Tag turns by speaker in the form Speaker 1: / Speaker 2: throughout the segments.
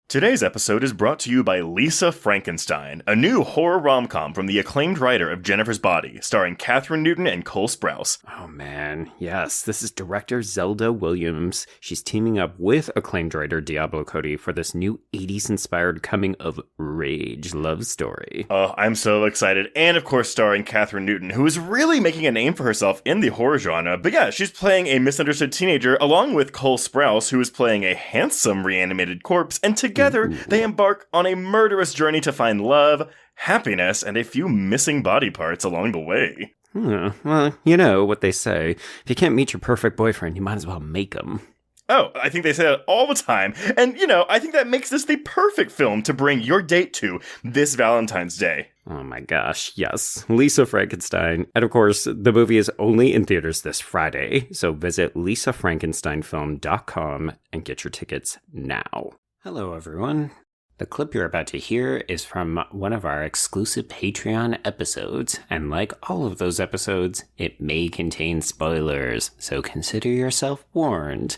Speaker 1: Today's episode is brought to you by Lisa Frankenstein, a new horror rom-com from the acclaimed writer of Jennifer's Body, starring Katherine Newton and Cole Sprouse.
Speaker 2: Oh man, yes, this is director Zelda Williams. She's teaming up with acclaimed writer Diablo Cody for this new 80s-inspired coming-of-rage love story.
Speaker 1: Oh, I'm so excited. And of course starring Katherine Newton, who is really making a name for herself in the horror genre. But yeah, she's playing a misunderstood teenager, along with Cole Sprouse, who is playing a handsome reanimated corpse, and together, they embark on a murderous journey to find love, happiness, and a few missing body parts along the way.
Speaker 2: Well, you know what they say. If you can't meet your perfect boyfriend, you might as well make him.
Speaker 1: Oh, I think they say that all the time. And, I think that makes this the perfect film to bring your date to this Valentine's Day.
Speaker 2: Oh my gosh, yes. Lisa Frankenstein. And of course, the movie is only in theaters this Friday, so visit lisafrankensteinfilm.com and get your tickets now. Hello, everyone. The clip you're about to hear is from one of our exclusive Patreon episodes, and like all of those episodes, it may contain spoilers, so consider yourself warned.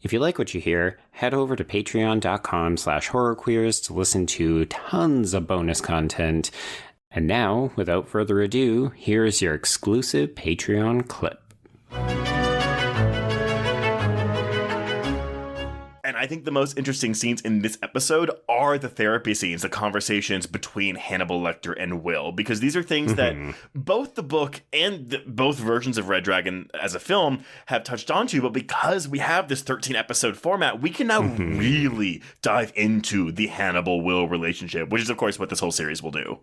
Speaker 2: If you like what you hear, head over to patreon.com/horrorqueers to listen to tons of bonus content. And now, without further ado, here is your exclusive Patreon clip.
Speaker 1: And I think the most interesting scenes in this episode are the therapy scenes, the conversations between Hannibal Lecter and Will, because these are things that both the book and both versions of Red Dragon as a film have touched onto, but because we have this 13-episode format, we can now really dive into the Hannibal-Will relationship, which is, of course, what this whole series will do.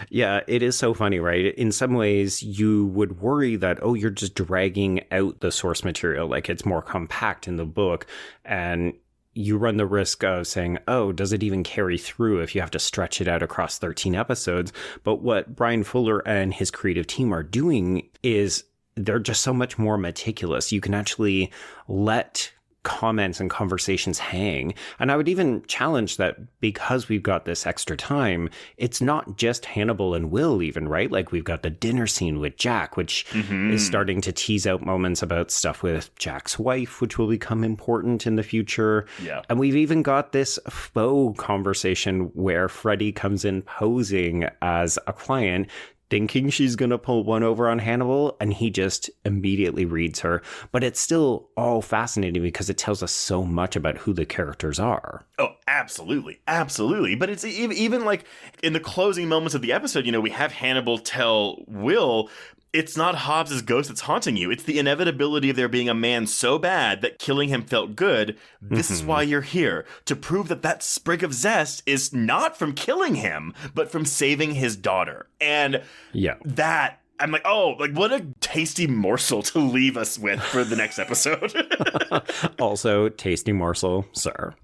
Speaker 2: Yeah, it is so funny, right? In some ways, you would worry that, you're just dragging out the source material, like it's more compact in the book, and you run the risk of saying, does it even carry through if you have to stretch it out across 13 episodes? But what Brian Fuller and his creative team are doing is they're just so much more meticulous. You can actually let comments and conversations hang. And I would even challenge that because we've got this extra time, it's not just Hannibal and Will even, right? Like we've got the dinner scene with Jack, which is starting to tease out moments about stuff with Jack's wife, which will become important in the future.
Speaker 1: Yeah.
Speaker 2: And we've even got this faux conversation where Freddy comes in posing as a client, thinking she's going to pull one over on Hannibal, and he just immediately reads her. But it's still all fascinating because it tells us so much about who the characters are.
Speaker 1: Oh, absolutely. Absolutely. But it's even like in the closing moments of the episode, we have Hannibal tell Will, it's not Hobbs' ghost that's haunting you. It's the inevitability of there being a man so bad that killing him felt good. This is why you're here, to prove that sprig of zest is not from killing him, but from saving his daughter. And that, I'm like, what a tasty morsel to leave us with for the next episode.
Speaker 2: Also, tasty morsel, sir.